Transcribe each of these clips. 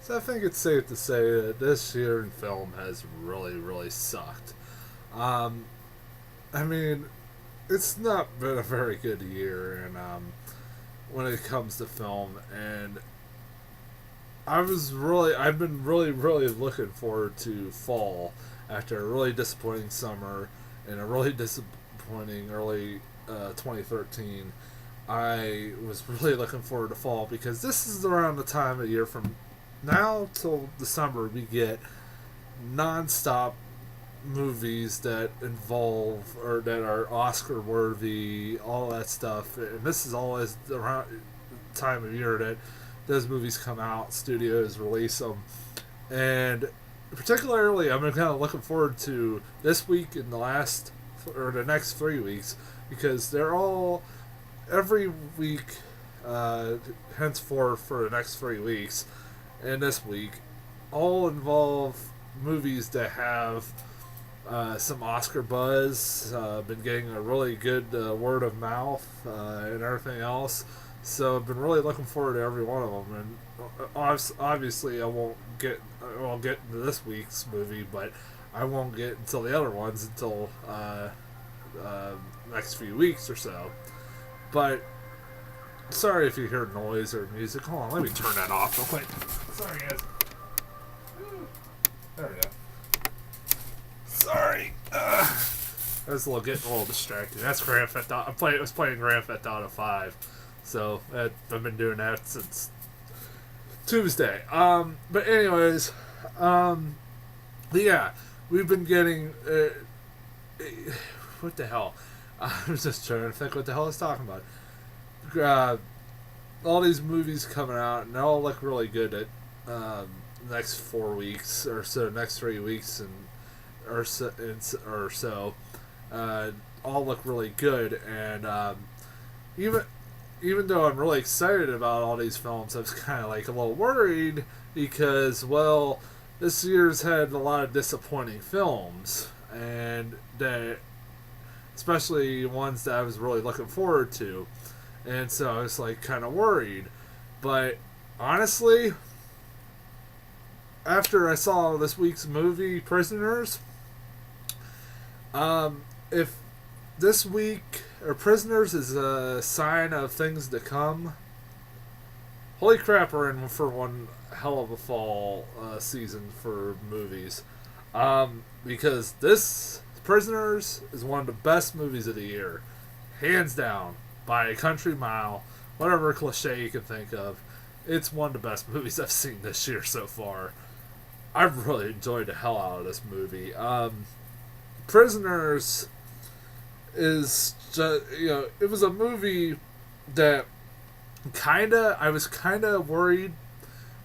So I think it's safe to say that this year in film has really, really sucked. Um, I mean, it's not been a very good year, and when it comes to film, and I've been really, really looking forward to fall after a really disappointing summer and a really disappointing early 2013. I was really looking forward to fall because this is around the time of year from now till December we get nonstop movies that involve or that are Oscar worthy, all that stuff. And this is always the time of year that those movies come out, studios release them. And particularly, I'm kind of looking forward to this week and the next 3 weeks because they're all every week, henceforth for the next 3 weeks and this week, all involve movies that have some Oscar buzz, been getting a really good word of mouth and everything else. So I've been really looking forward to every one of them, and obviously I won't get into this week's movie, but I won't get until the other ones until next few weeks or so. But sorry if you hear noise or music. Hold on, let me turn that off real quick. Sorry, guys. There we go. Sorry. I was getting a little distracted. That's Grand Theft Auto. I was playing Grand Theft Auto 5. So I've been doing that since Tuesday. But anyways, yeah, we've been getting what the hell? I was just trying to think what the hell I was talking about. All these movies coming out, and they all look really good at next 4 weeks or so, next 3 weeks, and or so, all look really good. And even though I'm really excited about all these films, I was kind of like a little worried because, well, this year's had a lot of disappointing films, and that, especially ones that I was really looking forward to, and so I was like kind of worried. But honestly, after I saw this week's movie, Prisoners, if this week or Prisoners is a sign of things to come, holy crap, we're in for one hell of a fall season for movies. Because this Prisoners is one of the best movies of the year, hands down, by a country mile. Whatever cliche you can think of, it's one of the best movies I've seen this year so far. I've really enjoyed the hell out of this movie. Prisoners is just, it was a movie that I was kinda worried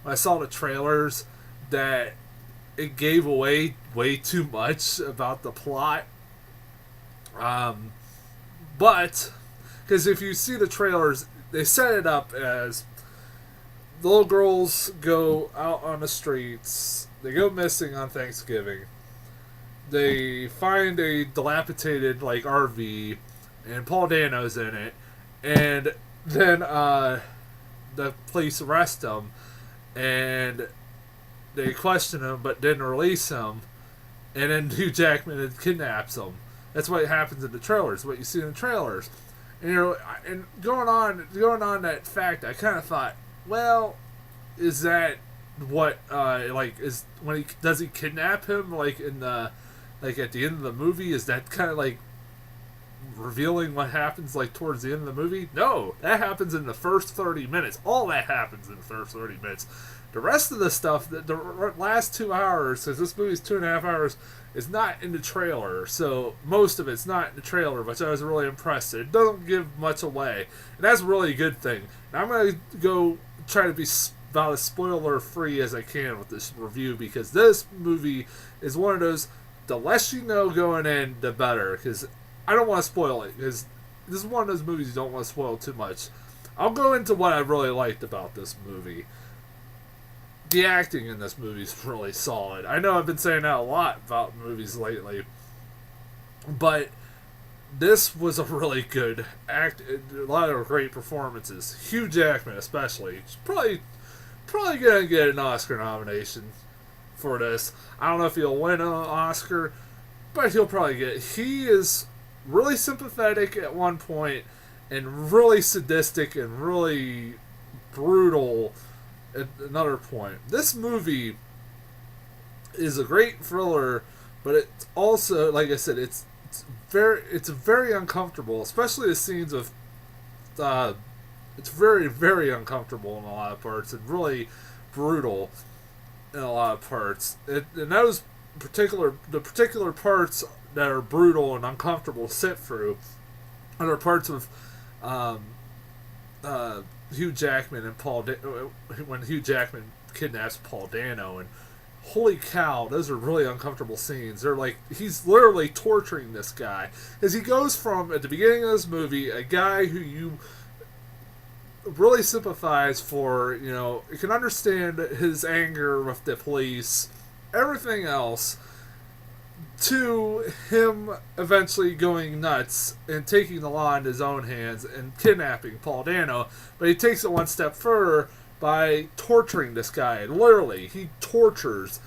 when I saw the trailers that it gave away way too much about the plot. But because if you see the trailers, they set it up as the little girls go out on the streets, they go missing on Thanksgiving. They find a dilapidated RV, and Paul Dano's in it, and then the police arrest him, and they question him but didn't release him, and then Hugh Jackman kidnaps him. That's what happens in the trailers. What you see in the trailers, and and going on that fact, I kind of thought, well, is that what is when he kidnap him in the at the end of the movie? Is that kind of revealing what happens towards the end of the movie? No, that happens in the first 30 minutes. All that happens in the first 30 minutes. The rest of the stuff, the last 2 hours, because this movie's 2.5 hours, is not in the trailer. So most of it's not in the trailer, which I was really impressed. It doesn't give much away, and that's really a good thing. And I'm gonna go try to be about as spoiler free as I can with this review, because this movie is one of those, the less you know going in, the better, because I don't want to spoil it, because this is one of those movies you don't want to spoil too much. I'll go into what I really liked about this movie. The acting in this movie is really solid. I know I've been saying that a lot about movies lately, but this was a really good act. A lot of great performances. Hugh Jackman, especially, probably probably gonna get an Oscar nomination for this. I don't know if he'll win an Oscar, but he'll probably get. He is really sympathetic at one point, and really sadistic and really brutal at another point. This movie is a great thriller, but it's also, like I said, it's very uncomfortable, especially the scenes of. It's very uncomfortable in a lot of parts, and really brutal in a lot of parts. And those the particular parts that are brutal and uncomfortable to sit through are parts of Hugh Jackman and when Hugh Jackman kidnaps Paul Dano, and holy cow, those are really uncomfortable scenes. They're like, he's literally torturing this guy as he goes from, at the beginning of this movie, a guy who you really sympathize for, you can understand his anger with the police, everything else, to him eventually going nuts and taking the law in his own hands and kidnapping Paul Dano. But he takes it one step further by torturing this guy. Literally, he tortures.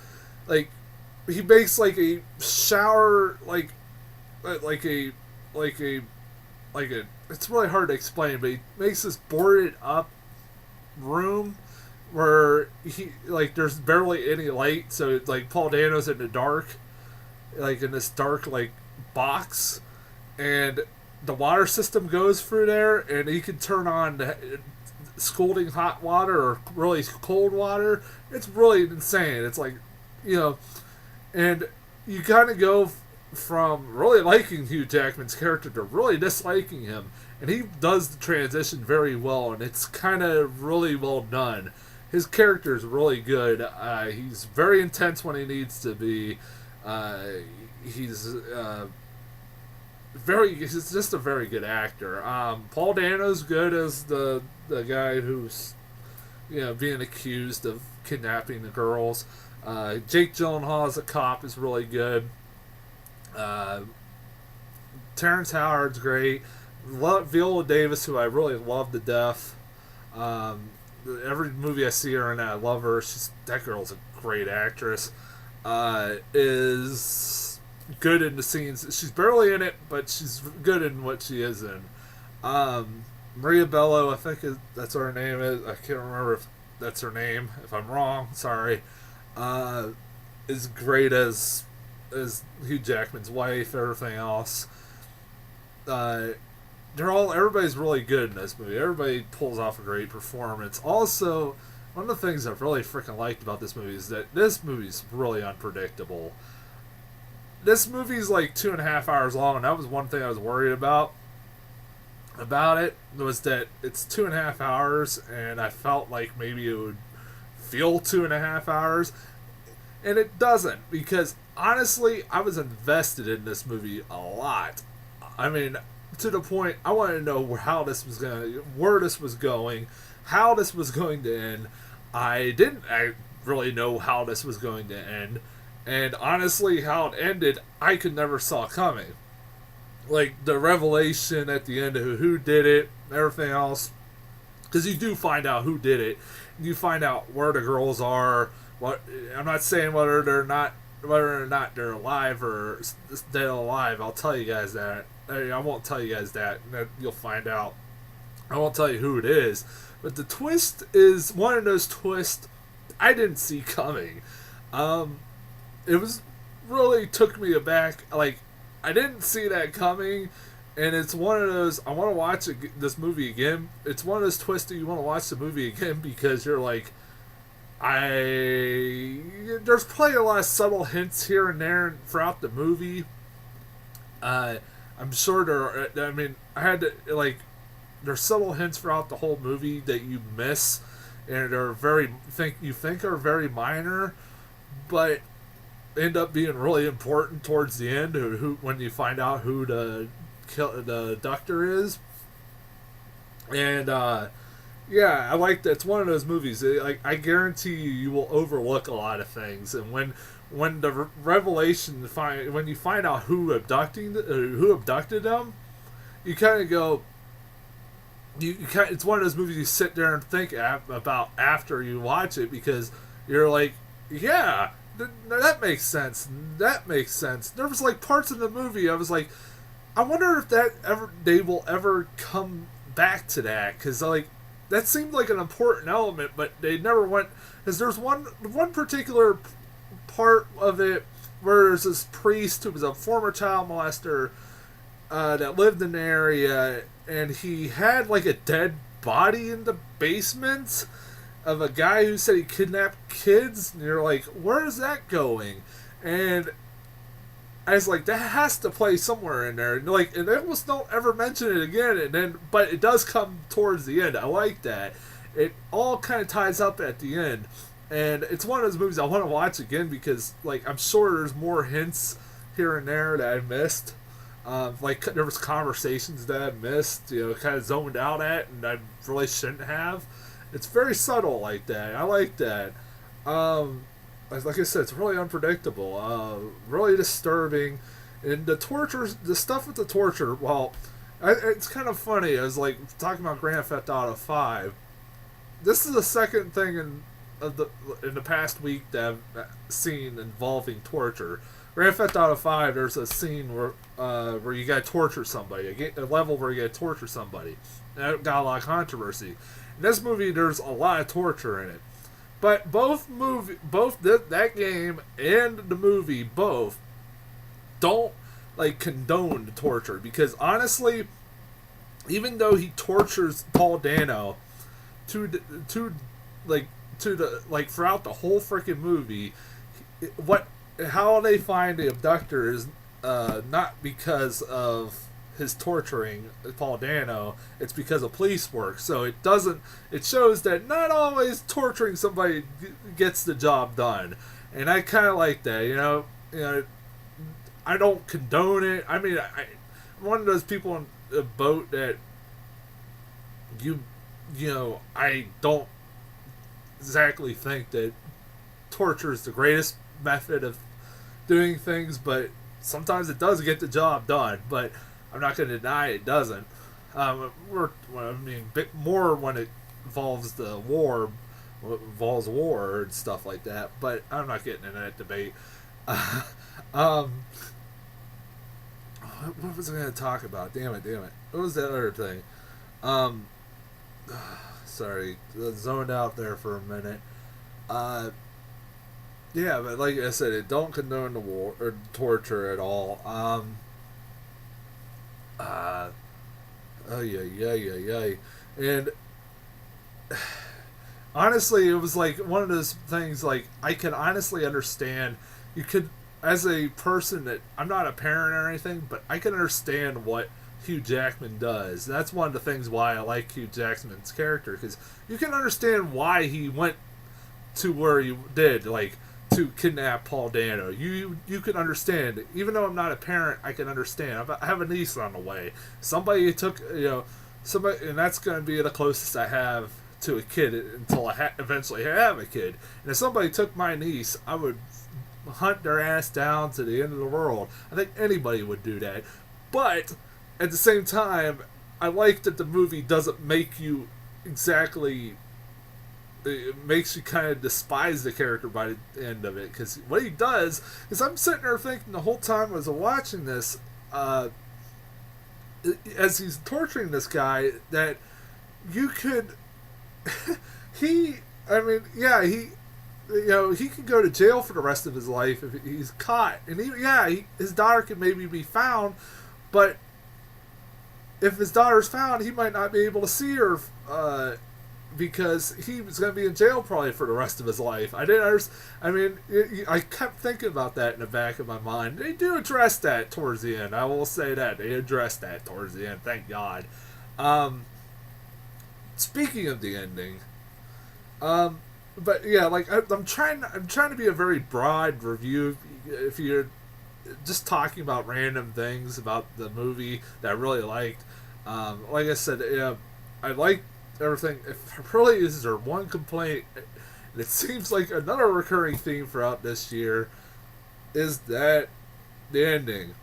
Like, he makes like a shower, like a it's really hard to explain, but he makes this boarded up room where there's barely any light, so it's like Paul Dano's in the dark, like in this dark box, and the water system goes through there, and he can turn on the scalding hot water or really cold water. It's really insane. It's like, and you kind of go from really liking Hugh Jackman's character to really disliking him, and he does the transition very well, and it's kind of really well done. His character is really good. He's very intense when he needs to be. He's just a very good actor. Paul Dano's good as the guy who's being accused of kidnapping the girls. Jake Gyllenhaal as a cop is really good. Terrence Howard's great. Viola Davis, who I really love to death. Every movie I see her in, I love her. That girl's a great actress. Is good in the scenes. She's barely in it, but she's good in what she is in. Maria Bello, I think that's what her name is. I can't remember if that's her name. If I'm wrong, sorry. Is great as Hugh Jackman's wife, everything else. Everybody's really good in this movie. Everybody pulls off a great performance. Also, one of the things I've really freaking liked about this movie is that this movie's really unpredictable. This movie's like 2.5 hours long, and that was one thing I was worried about it, was that it's 2.5 hours, and I felt like maybe it would feel 2.5 hours, and it doesn't, because honestly, I was invested in this movie a lot. I mean, to the point I wanted to know where this was going, how this was going to end. I didn't really know how this was going to end, and honestly, how it ended, I could never saw coming. Like the revelation at the end of who did it, everything else, because you do find out who did it. You find out where the girls are. I'm not saying whether or not they're alive or dead or alive. I'll tell you guys that. I won't tell you guys that. You'll find out. I won't tell you who it is. But the twist is one of those twists I didn't see coming. It was really took me aback. Like, I didn't see that coming. And it's one of those, I want to watch this movie again. It's one of those twists that you want to watch the movie again because you're like, there's probably a lot of subtle hints here and there throughout the movie. I'm sure there's subtle hints throughout the whole movie that you miss, and are think are very minor, but end up being really important towards the end. When you find out who the abductor is, and yeah, I like that. It's one of those movies. I guarantee you will overlook a lot of things, and when the revelation when you find out who abducted them, you kind of go, it's one of those movies you sit there and think about after you watch it, because you're like, yeah, that makes sense. That makes sense. There was like parts of the movie I was like, I wonder if they will ever come back to that, because like that seemed like an important element, but they never went. Because there's one particular part of it where there's this priest who was a former child molester that lived in the area, and he had like a dead body in the basement of a guy who said he kidnapped kids, and you're like, where is that going? And I was like, that has to play somewhere in there. And like, and they almost don't ever mention it again. And then, but it does come towards the end. I like that. It all kind of ties up at the end, and it's one of those movies I want to watch again, because like I'm sure there's more hints here and there that I missed. Like there was conversations that I missed, kind of zoned out at, and I really shouldn't have. It's very subtle like that. I like that. Like I said, it's really unpredictable, really disturbing, and the stuff with the torture. Well, it's kind of funny. I was like talking about Grand Theft Auto 5. This is the second thing in the past week that I've seen involving torture. Grand Theft Auto 5, there's a scene where you gotta torture somebody, a level where you gotta torture somebody. And that got a lot of controversy. In this movie, there's a lot of torture in it. But that game and the movie both don't like condone the torture, because honestly, even though he tortures Paul Dano to throughout the whole freaking movie, how they find the abductor is not because of his torturing Paul Dano, it's because of police work. So it shows that not always torturing somebody gets the job done. And I kind of like that, I don't condone it. I mean, I'm one of those people on a boat that I don't exactly think that torture is the greatest method of doing things, but sometimes it does get the job done. But I'm not going to deny it doesn't. Bit more when it involves war and stuff like that. But I'm not getting into that debate. What was I going to talk about? Damn it! What was that other thing? Sorry, zoned out there for a minute. Yeah, but like I said, it don't condone the war or torture at all. Yeah. And honestly, it was like one of those things. Like I can honestly understand. You could, as a person that I'm not a parent or anything, but I can understand what Hugh Jackman does. And that's one of the things why I like Hugh Jackman's character, because you can understand why he went to where he did, like to kidnap Paul Dano. You can understand. Even though I'm not a parent, I can understand. I have a niece on the way. Somebody took, somebody, and that's going to be the closest I have to a kid until I eventually have a kid. And if somebody took my niece, I would hunt their ass down to the end of the world. I think anybody would do that. But at the same time, I like that the movie doesn't make you exactly. It makes you kind of despise the character by the end of it, because what he does is, I'm sitting there thinking the whole time as I'm watching this, as he's torturing this guy, that you could he could go to jail for the rest of his life if he's caught, and his daughter could maybe be found, but if his daughter's found, he might not be able to see her because he was going to be in jail probably for the rest of his life. I didn't understand. I mean, I kept thinking about that in the back of my mind. They do address that towards the end. I will say that they addressed that towards the end. Thank God. Speaking of the ending, but yeah, like I'm trying to be a very broad review. If you're just talking about random things about the movie that I really liked, like I said, I like everything. If really is there one complaint, and it seems like another recurring theme throughout this year, is that the ending.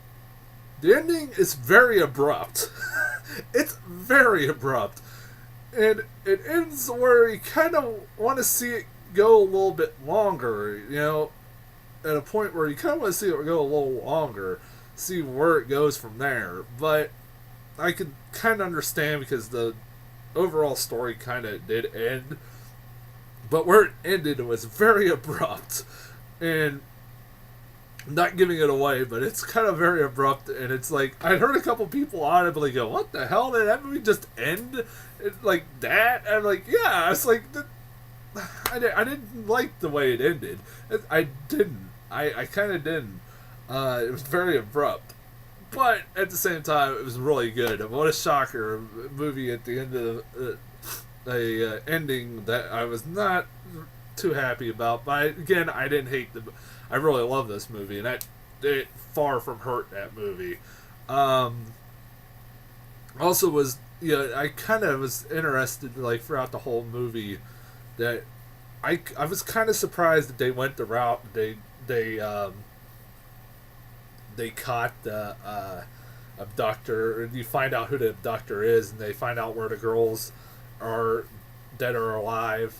The ending is very abrupt. It's very abrupt. and it ends where you kind of want to see it go a little bit longer, at a point where you kind of want to see it go a little longer, see where it goes from there. But I could kind of understand because the overall story kind of did end, but where it ended was very abrupt, and not giving it away, but it's kind of very abrupt, and it's like I heard a couple people audibly go, "What the hell, did that movie just end like that?" And I'm like, "Yeah," it's like I didn't like the way it ended. I didn't. I kind of didn't. It was very abrupt, but at the same time, it was really good. What a shocker! A movie at the end of the ending that I was not too happy about. But again, I didn't hate the. I really love this movie, and it far from hurt that movie. Also, I kind of was interested like throughout the whole movie that I was kind of surprised that they went the route they caught the abductor, and you find out who the abductor is, and they find out where the girls are dead or alive.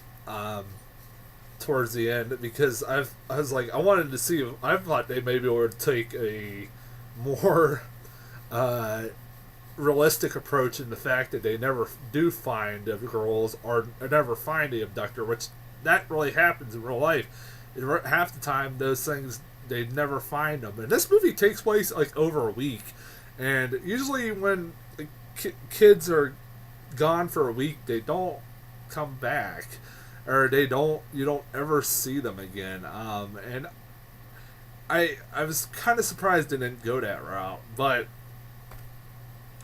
Towards the end, because I was like, I wanted to see. I thought they maybe would take a more realistic approach in the fact that they never do find the girls or never find the abductor, which that really happens in real life. Half the time, those things they never find them. And this movie takes place like over a week, and usually when kids are gone for a week, they don't come back. Or you don't ever see them again. And I was kind of surprised it didn't go that route, but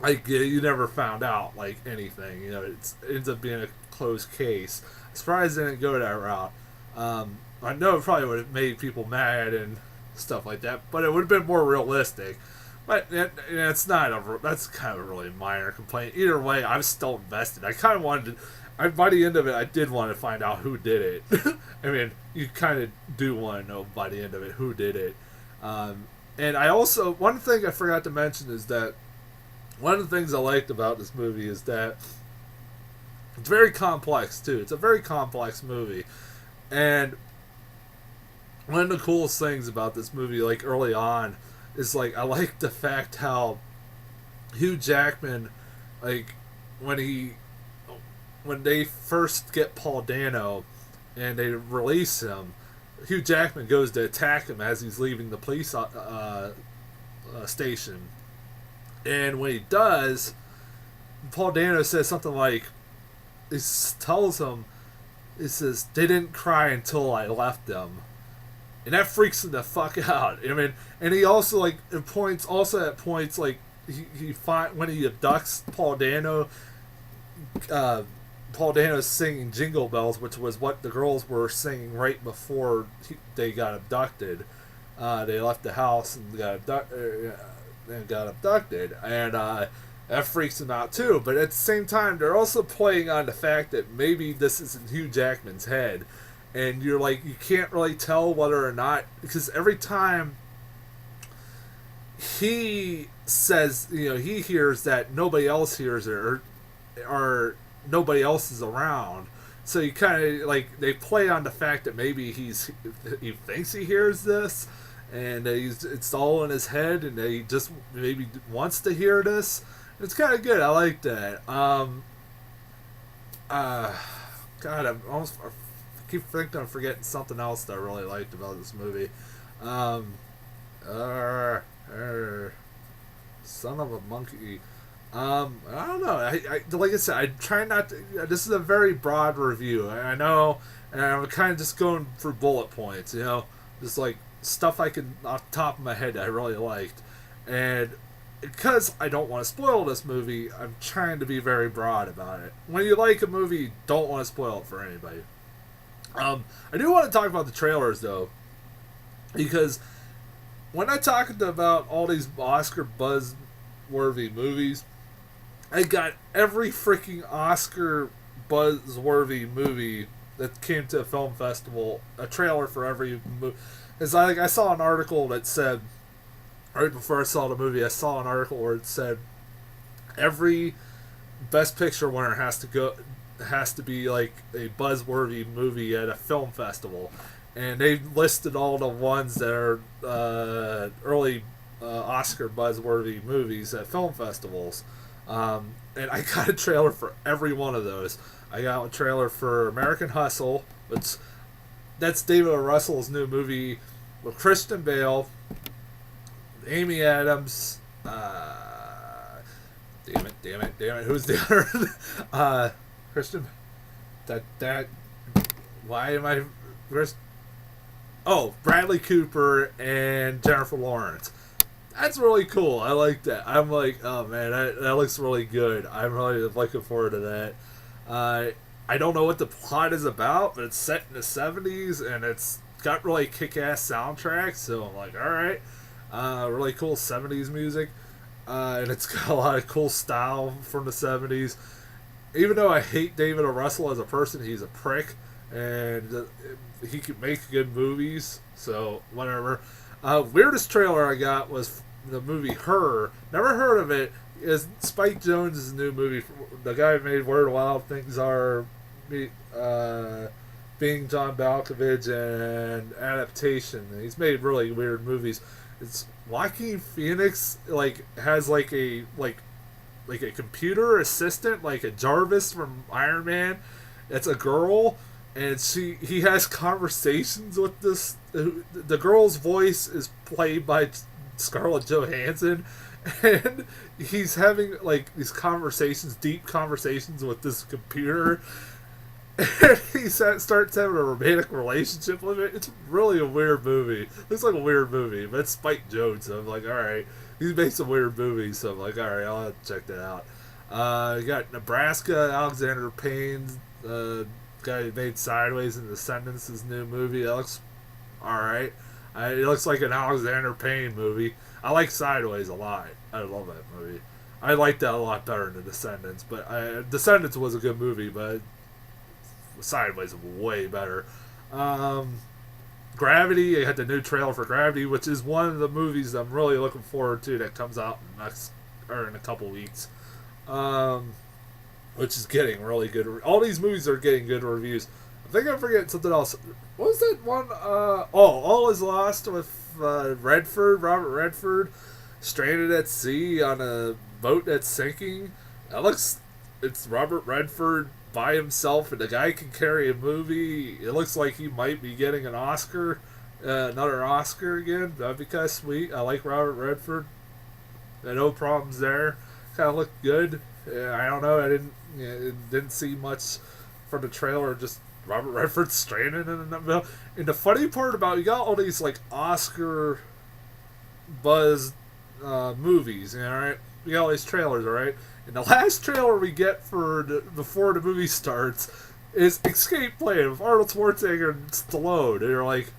like you never found out like anything. It ends up being a closed case. Surprised it didn't go that route. I know it probably would have made people mad and stuff like that, but it would have been more realistic. But it's not that's kind of a really minor complaint. Either way, I'm still invested. I kind of wanted to. By the end of it, I did want to find out who did it. I mean, you kind of do want to know by the end of it who did it. And I also, one thing I forgot to mention is that one of the things I liked about this movie is that it's very complex, too. It's a very complex movie. And one of the coolest things about this movie, like early on, is like, I like the fact how Hugh Jackman, like, when they first get Paul Dano and they release him, Hugh Jackman goes to attack him as he's leaving the police station. And when he does, Paul Dano says something like, he tells him, he says, "They didn't cry until I left them." And that freaks him the fuck out. I mean, and he also like at points like when he abducts Paul Dano, Paul Dano's singing Jingle Bells, which was what the girls were singing right before they got abducted. They left the house and got abducted, and that freaks them out too. But at the same time, they're also playing on the fact that maybe this is in Hugh Jackman's head, and you're like, you can't really tell whether or not, because every time he says, he hears that nobody else hears it, or nobody else is around. So you kind of like, they play on the fact that maybe he thinks he hears this, and it's all in his head, and he just maybe wants to hear this. It's kind of good. I like that. God, I keep thinking I'm forgetting something else that I really liked about this movie. Son of a monkey. I don't know. I like I said, I try not to. This is a very broad review. I know, and I'm kind of just going through bullet points. Just like stuff I can off the top of my head I really liked, and because I don't want to spoil this movie, I'm trying to be very broad about it. When you like a movie, you don't want to spoil it for anybody. I do want to talk about the trailers though, because when I talked about all these Oscar buzz-worthy movies, I got every freaking Oscar buzz-worthy movie that came to a film festival, a trailer for every movie. I saw an article that said, right before I saw the movie, I saw an article where it said every Best Picture winner has to has to be like a buzzworthy movie at a film festival, and they listed all the ones that are early Oscar buzzworthy movies at film festivals. And I got a trailer for every one of those. I got a trailer for American Hustle, which that's David O. Russell's new movie with Christian Bale, Amy Adams. Damn it! Who's the other? Christian. That. Why am I? Oh, Bradley Cooper and Jennifer Lawrence. That's really cool. I like that. I'm like, oh man, that looks really good. I'm really looking forward to that. I don't know what the plot is about, but it's set in the 70s and it's got really kick-ass soundtrack. So I'm like, all right, really cool 70s music, and it's got a lot of cool style from the 70s. Even though I hate David O. Russell as a person, he's a prick, and he can make good movies. So whatever. Weirdest trailer I got was the movie Her. Never heard of it. Is Spike Jonze's new movie. The guy who made Where the Wild Things Are, being John Malkovich, and Adaptation. He's made really weird movies. It's Joaquin Phoenix has like a computer assistant, like a Jarvis from Iron Man. It's a girl, and he has conversations with this. The girl's voice is played by Scarlett Johansson, and he's having like these conversations, deep conversations with this computer. And he starts having a romantic relationship with it. It's really a weird movie. Looks like a weird movie, but it's Spike Jonze, so I'm like, all right. He's made some weird movies, so I'm like, all right, I'll have to check that out. You got Nebraska, Alexander Payne, guy who made Sideways and Descendants, his new movie. That looks all right. It looks like an Alexander Payne movie. I like Sideways a lot. I love that movie. I like that a lot better than Descendants, but Descendants was a good movie, but Sideways is way better. Gravity, I had the new trailer for Gravity, which is one of the movies I'm really looking forward to that comes out in a couple weeks. Which is getting really good. All these movies are getting good reviews. I think I'm forgetting something else. What was that one? All Is Lost with Robert Redford, stranded at sea on a boat that's sinking. It's Robert Redford by himself, and the guy can carry a movie. It looks like he might be getting an Oscar, another Oscar again. That'd be kind of sweet. I like Robert Redford. No problems there. Kind of looked good. I don't know. Didn't see much from the trailer. Just Robert Redford stranded in the middle. And the funny part about, you got all these like Oscar buzz movies, right? We got all these trailers, all right? And the last trailer we get before the movie starts is Escape Plan with Arnold Schwarzenegger and Stallone. And you're like,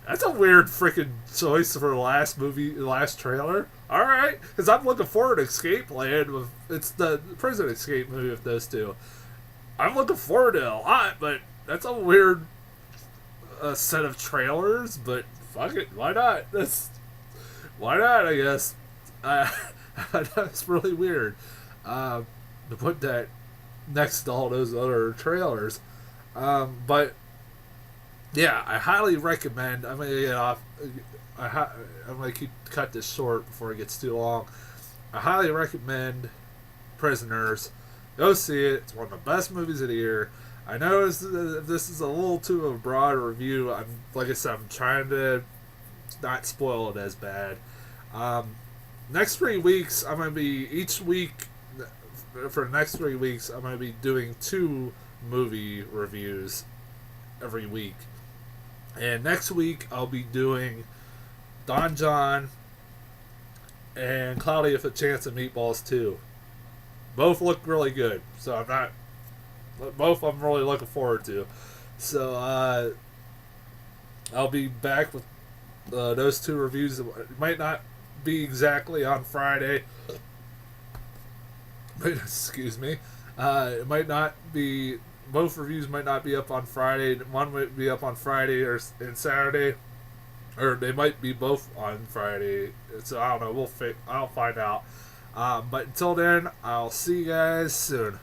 that's a weird freaking choice for the last trailer. All right, because I'm looking forward to Escape Plan. It's the prison escape movie with those two. I'm looking forward to it a lot, but that's a weird set of trailers. But fuck it, why not? Why not? I guess. That's really weird. To put that next to all those other trailers, but yeah, I highly recommend. I'm gonna get off. I'm gonna cut this short before it gets too long. I highly recommend Prisoners. Go see it. It's one of the best movies of the year. I know this is a little too of a broad review. Like I said, I'm trying to not spoil it as bad. Next 3 weeks, I'm gonna be each week. For the next 3 weeks, I'm gonna be doing 2 movie reviews every week. And next week, I'll be doing Don John and Cloudy with a Chance of Meatballs 2. Both look really good, so both I'm really looking forward to. So I'll be back with those 2 reviews. It might not be exactly on Friday. Excuse me. It might not be. Both reviews might not be up on Friday. One might be up on Friday and Saturday, or they might be both on Friday. So I don't know. I'll find out. But until then, I'll see you guys soon.